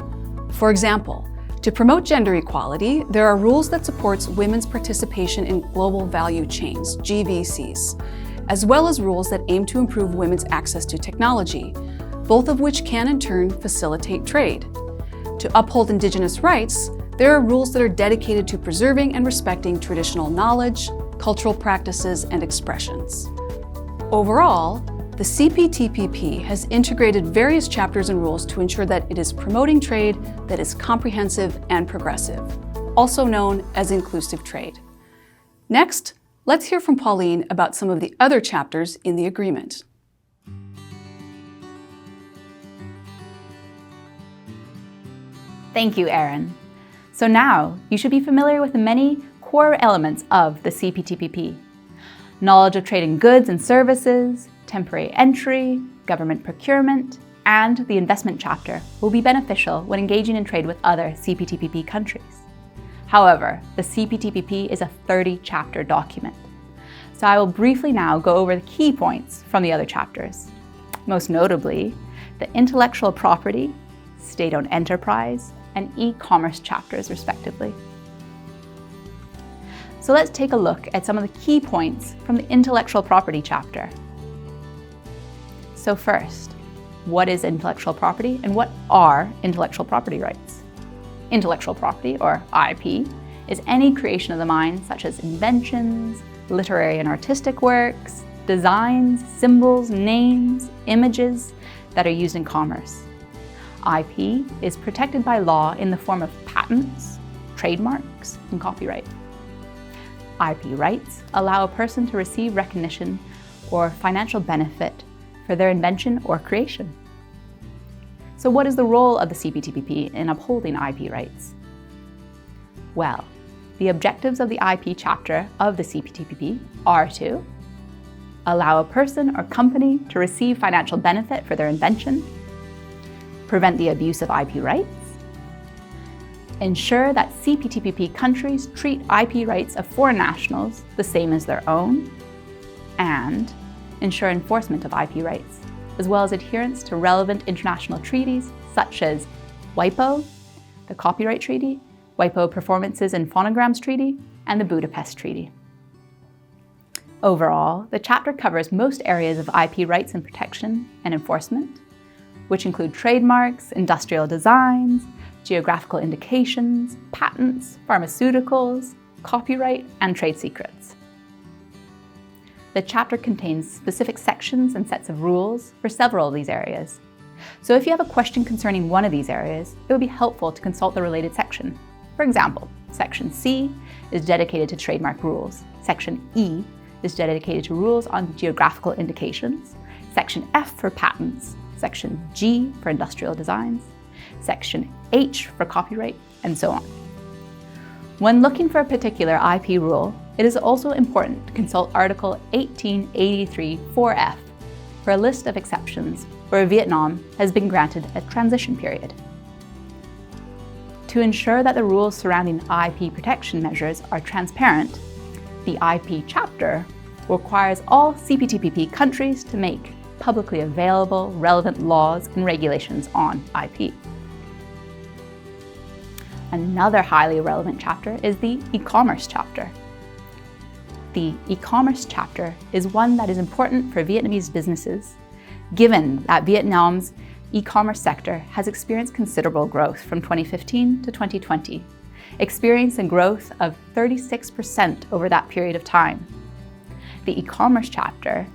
For example, to promote gender equality, there are rules that support women's participation in global value chains, GVCs, as well as rules that aim to improve women's access to technology, both of which can in turn facilitate trade. To uphold Indigenous rights, there are rules that are dedicated to preserving and respecting traditional knowledge, cultural practices, and expressions. Overall, the CPTPP has integrated various chapters and rules to ensure that it is promoting trade that is comprehensive and progressive, also known as inclusive trade. Next, let's hear from Pauline about some of the other chapters in the agreement. Thank you, Erin. So now you should be familiar with the many core elements of the CPTPP. Knowledge of trade in goods and services, temporary entry, government procurement, and the investment chapter will be beneficial when engaging in trade with other CPTPP countries. However, the CPTPP is a 30-chapter document. So I will briefly now go over the key points from the other chapters. Most notably, the intellectual property, state-owned enterprise, and e-commerce chapters, respectively. So let's take a look at some of the key points from the intellectual property chapter. So first, what is intellectual property and what are intellectual property rights? Intellectual property, or IP, is any creation of the mind, such as inventions, literary and artistic works, designs, symbols, names, images that are used in commerce. IP is protected by law in the form of patents, trademarks, and copyright. IP rights allow a person to receive recognition or financial benefit for their invention or creation. So what is the role of the CPTPP in upholding IP rights? Well, the objectives of the IP chapter of the CPTPP are to allow a person or company to receive financial benefit for their invention, prevent the abuse of IP rights, ensure that CPTPP countries treat IP rights of foreign nationals the same as their own, and ensure enforcement of IP rights, as well as adherence to relevant international treaties such as WIPO, the Copyright Treaty, WIPO Performances and Phonograms Treaty, and the Budapest Treaty. Overall, the chapter covers most areas of IP rights and protection and enforcement, which include trademarks, industrial designs, geographical indications, patents, pharmaceuticals, copyright, and trade secrets. The chapter contains specific sections and sets of rules for several of these areas. So if you have a question concerning one of these areas, it would be helpful to consult the related section. For example, Section C is dedicated to trademark rules. Section E is dedicated to rules on geographical indications. Section F for patents. Section G for industrial designs. Section H for copyright, and so on. When looking for a particular IP rule, it is also important to consult Article 1883 4F for a list of exceptions where Vietnam has been granted a transition period. To ensure that the rules surrounding IP protection measures are transparent, the IP chapter requires all CPTPP countries to make publicly available relevant laws and regulations on IP. Another highly relevant chapter is the e-commerce chapter. The e-commerce chapter is one that is important for Vietnamese businesses, given that Vietnam's e-commerce sector has experienced considerable growth from 2015 to 2020, experiencing growth of 36% over that period of time. The e-commerce chapter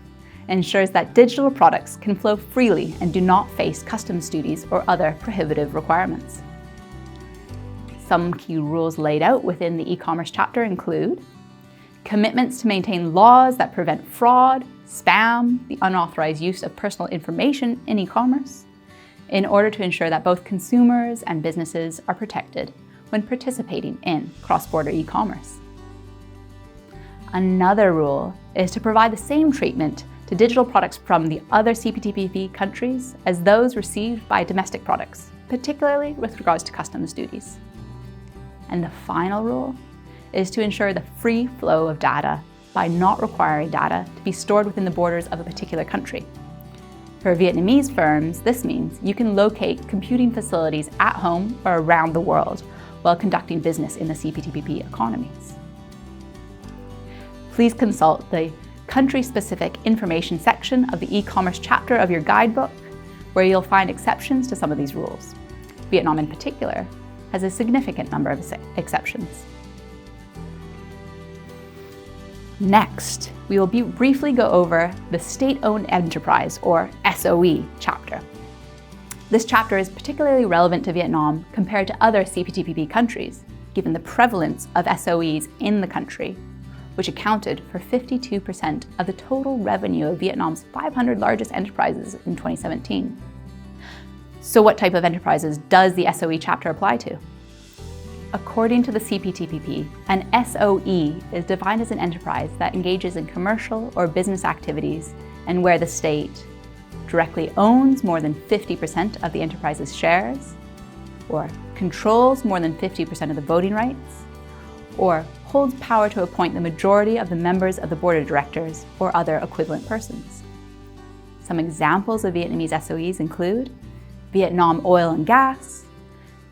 ensures that digital products can flow freely and do not face customs duties or other prohibitive requirements. Some key rules laid out within the e-commerce chapter include commitments to maintain laws that prevent fraud, spam, the unauthorized use of personal information in e-commerce, in order to ensure that both consumers and businesses are protected when participating in cross-border e-commerce. Another rule is to provide the same treatment to digital products from the other CPTPP countries as those received by domestic products, particularly with regards to customs duties. And the final rule is to ensure the free flow of data by not requiring data to be stored within the borders of a particular country. For Vietnamese firms, this means you can locate computing facilities at home or around the world while conducting business in the CPTPP economies. Please consult the country-specific information section of the e-commerce chapter of your guidebook, where you'll find exceptions to some of these rules. Vietnam in particular has a significant number of exceptions. Next, we will briefly go over the State-Owned Enterprise, or SOE, chapter. This chapter is particularly relevant to Vietnam compared to other CPTPP countries, given the prevalence of SOEs in the country, which accounted for 52% of the total revenue of Vietnam's 500 largest enterprises in 2017. So what type of enterprises does the SOE chapter apply to? According to the CPTPP, an SOE is defined as an enterprise that engages in commercial or business activities and where the state directly owns more than 50% of the enterprise's shares, or controls more than 50% of the voting rights, or holds power to appoint the majority of the members of the board of directors or other equivalent persons. Some examples of Vietnamese SOEs include Vietnam Oil and Gas,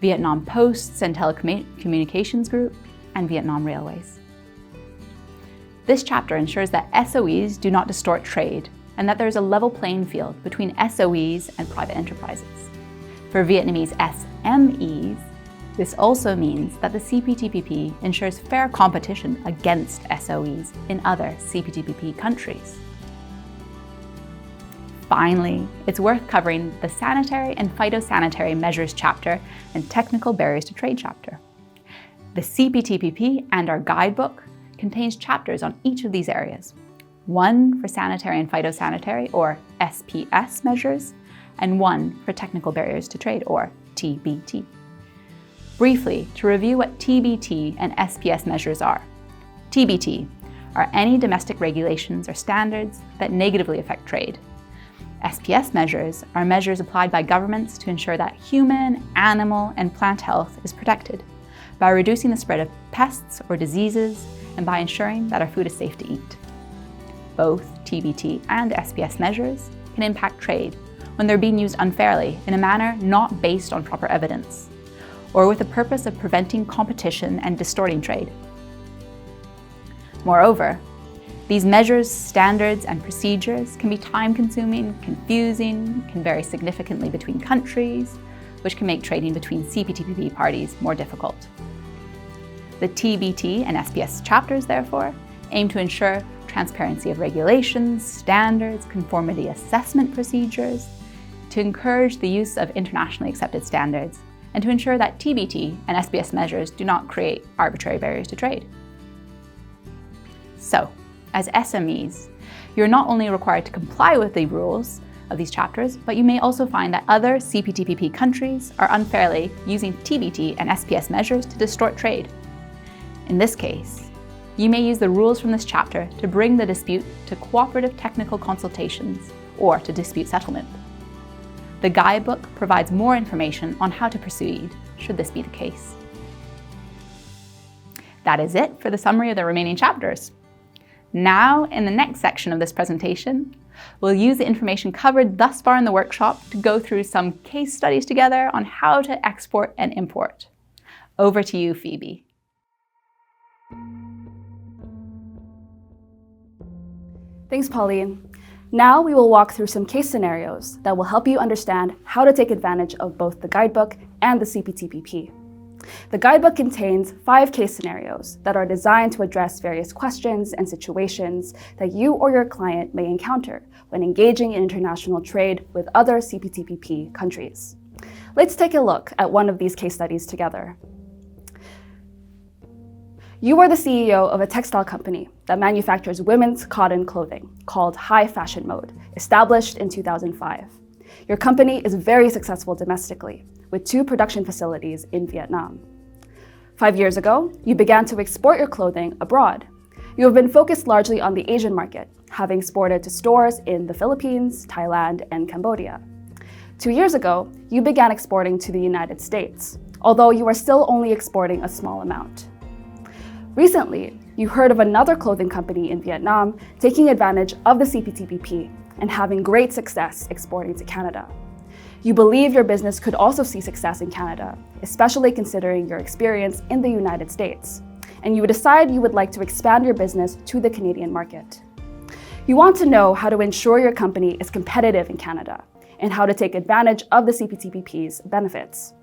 Vietnam Posts and Telecommunications Group, and Vietnam Railways. This chapter ensures that SOEs do not distort trade and that there is a level playing field between SOEs and private enterprises. For Vietnamese SMEs, this also means that the CPTPP ensures fair competition against SOEs in other CPTPP countries. Finally, it's worth covering the Sanitary and Phytosanitary Measures chapter and Technical Barriers to Trade chapter. The CPTPP and our guidebook contains chapters on each of these areas. One for sanitary and phytosanitary, or SPS measures, and one for technical barriers to trade, or TBT. Briefly, to review what TBT and SPS measures are. TBT are any domestic regulations or standards that negatively affect trade. SPS measures are measures applied by governments to ensure that human, animal, and plant health is protected by reducing the spread of pests or diseases and by ensuring that our food is safe to eat. Both TBT and SPS measures can impact trade when they're being used unfairly in a manner not based on proper evidence, or with the purpose of preventing competition and distorting trade. Moreover, these measures, standards, and procedures can be time-consuming, confusing, can vary significantly between countries, which can make trading between CPTPP parties more difficult. The TBT and SPS chapters, therefore, aim to ensure transparency of regulations, standards, conformity assessment procedures, to encourage the use of internationally accepted standards, and to ensure that TBT and SPS measures do not create arbitrary barriers to trade. So, as SMEs, you're not only required to comply with the rules of these chapters, but you may also find that other CPTPP countries are unfairly using TBT and SPS measures to distort trade. In this case, you may use the rules from this chapter to bring the dispute to cooperative technical consultations or to dispute settlement. The guidebook provides more information on how to proceed should this be the case. That is it for the summary of the remaining chapters. Now, in the next section of this presentation, we'll use the information covered thus far in the workshop to go through some case studies together on how to export and import. Over to you, Phoebe. Thanks, Pauline. Now we will walk through some case scenarios that will help you understand how to take advantage of both the guidebook and the CPTPP. The guidebook contains 5 case scenarios that are designed to address various questions and situations that you or your client may encounter when engaging in international trade with other CPTPP countries. Let's take a look at one of these case studies together. You are the CEO of a textile company that manufactures women's cotton clothing called High Fashion Mode, established in 2005. Your company is very successful domestically, with 2 production facilities in Vietnam. 5 years ago, you began to export your clothing abroad. You have been focused largely on the Asian market, having exported to stores in the Philippines, Thailand, and Cambodia. 2 years ago, you began exporting to the United States, although you are still only exporting a small amount. Recently, you heard of another clothing company in Vietnam taking advantage of the CPTPP and having great success exporting to Canada. You believe your business could also see success in Canada, especially considering your experience in the United States, and you decide you would like to expand your business to the Canadian market. You want to know how to ensure your company is competitive in Canada and how to take advantage of the CPTPP's benefits.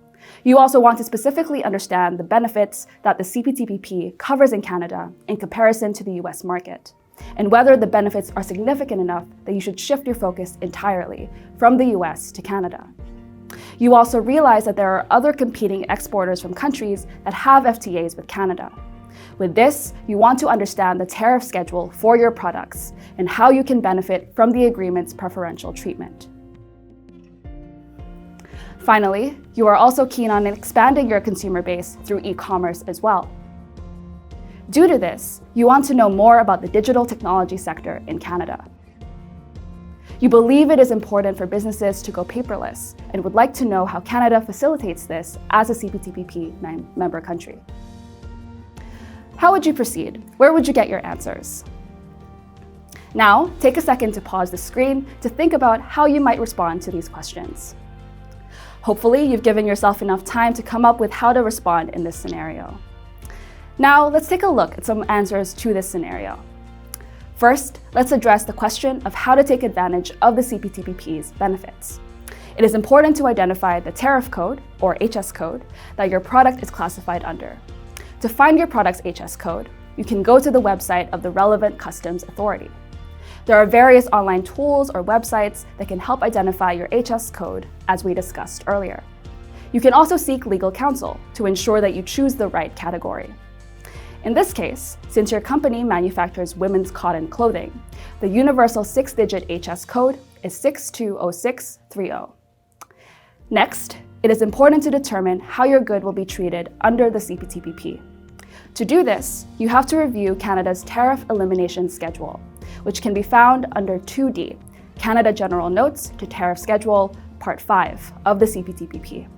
You also want to specifically understand the benefits that the CPTPP covers in Canada in comparison to the US market, and whether the benefits are significant enough that you should shift your focus entirely from the US to Canada. You also realize that there are other competing exporters from countries that have FTAs with Canada. With this, you want to understand the tariff schedule for your products and how you can benefit from the agreement's preferential treatment. Finally, you are also keen on expanding your consumer base through e-commerce as well. Due to this, you want to know more about the digital technology sector in Canada. You believe it is important for businesses to go paperless and would like to know how Canada facilitates this as a CPTPP member country. How would you proceed? Where would you get your answers? Now, take a second to pause the screen to think about how you might respond to these questions. Hopefully, you've given yourself enough time to come up with how to respond in this scenario. Now, let's take a look at some answers to this scenario. First, let's address the question of how to take advantage of the CPTPP's benefits. It is important to identify the tariff code, or HS code, that your product is classified under. To find your product's HS code, you can go to the website of the relevant customs authority. There are various online tools or websites that can help identify your HS code, as we discussed earlier. You can also seek legal counsel to ensure that you choose the right category. In this case, since your company manufactures women's cotton clothing, the universal 6-digit HS code is 620630. Next, it is important to determine how your good will be treated under the CPTPP. To do this, you have to review Canada's Tariff Elimination Schedule, which can be found under 2D, Canada General Notes to Tariff Schedule, Part 5 of the CPTPP.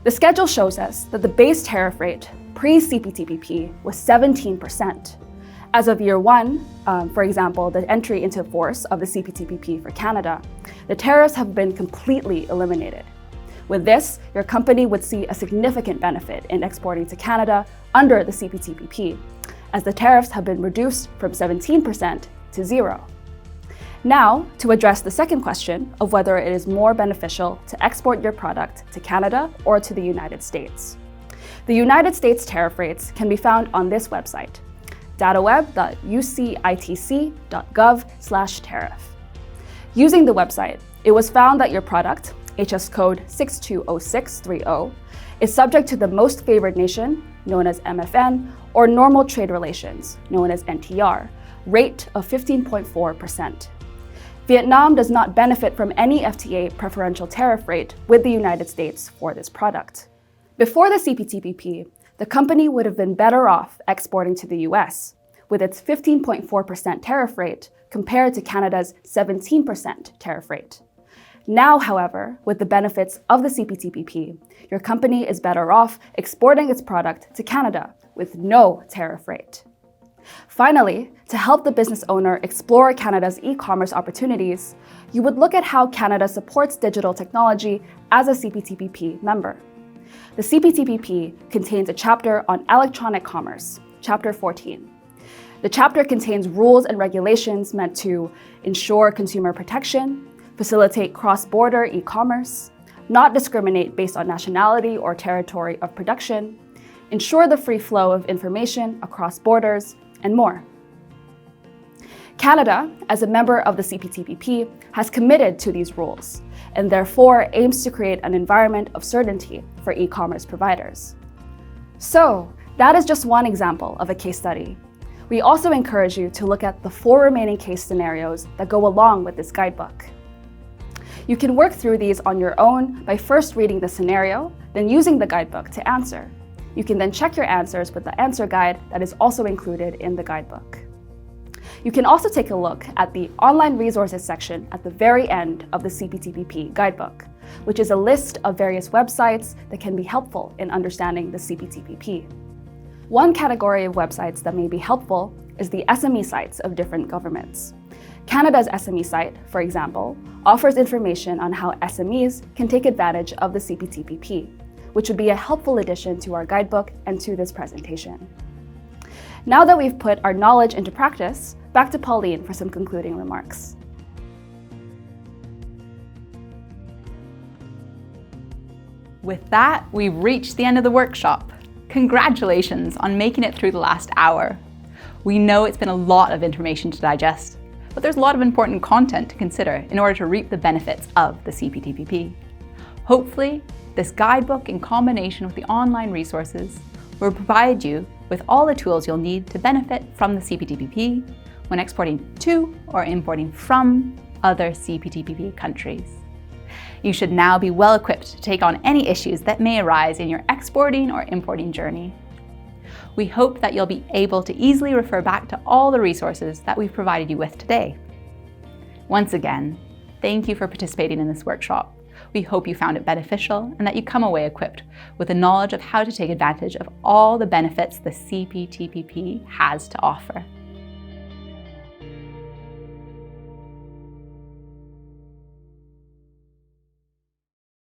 The schedule shows us that the base tariff rate pre-CPTPP was 17%. As of year 1, for example, the entry into force of the CPTPP for Canada, the tariffs have been completely eliminated. With this, your company would see a significant benefit in exporting to Canada under the CPTPP, as the tariffs have been reduced from 17% to 0. Now, to address the second question of whether it is more beneficial to export your product to Canada or to the United States. The United States tariff rates can be found on this website, dataweb.ucitc.gov/tariff. Using the website, it was found that your product, HS code 620630, is subject to the most favored nation, known as MFN, or normal trade relations, known as NTR, rate of 15.4%. Vietnam does not benefit from any FTA preferential tariff rate with the United States for this product. Before the CPTPP, the company would have been better off exporting to the US, with its 15.4% tariff rate compared to Canada's 17% tariff rate. Now, however, with the benefits of the CPTPP, your company is better off exporting its product to Canada with no tariff rate. Finally, to help the business owner explore Canada's e-commerce opportunities, you would look at how Canada supports digital technology as a CPTPP member. The CPTPP contains a chapter on electronic commerce, Chapter 14. The chapter contains rules and regulations meant to ensure consumer protection, facilitate cross-border e-commerce, not discriminate based on nationality or territory of production, ensure the free flow of information across borders, and more. Canada, as a member of the CPTPP, has committed to these rules and therefore aims to create an environment of certainty for e-commerce providers. So, that is just one example of a case study. We also encourage you to look at the 4 remaining case scenarios that go along with this guidebook. You can work through these on your own by first reading the scenario, then using the guidebook to answer. You can then check your answers with the answer guide that is also included in the guidebook. You can also take a look at the online resources section at the very end of the CPTPP guidebook, which is a list of various websites that can be helpful in understanding the CPTPP. One category of websites that may be helpful is the SME sites of different governments. Canada's SME site, for example, offers information on how SMEs can take advantage of the CPTPP, which would be a helpful addition to our guidebook and to this presentation. Now that we've put our knowledge into practice, back to Pauline for some concluding remarks. With that, we've reached the end of the workshop. Congratulations on making it through the last hour. We know it's been a lot of information to digest, but there's a lot of important content to consider in order to reap the benefits of the CPTPP. Hopefully, this guidebook in combination with the online resources will provide you with all the tools you'll need to benefit from the CPTPP when exporting to or importing from other CPTPP countries. You should now be well equipped to take on any issues that may arise in your exporting or importing journey. We hope that you'll be able to easily refer back to all the resources that we've provided you with today. Once again, thank you for participating in this workshop. We hope you found it beneficial and that you come away equipped with the knowledge of how to take advantage of all the benefits the CPTPP has to offer.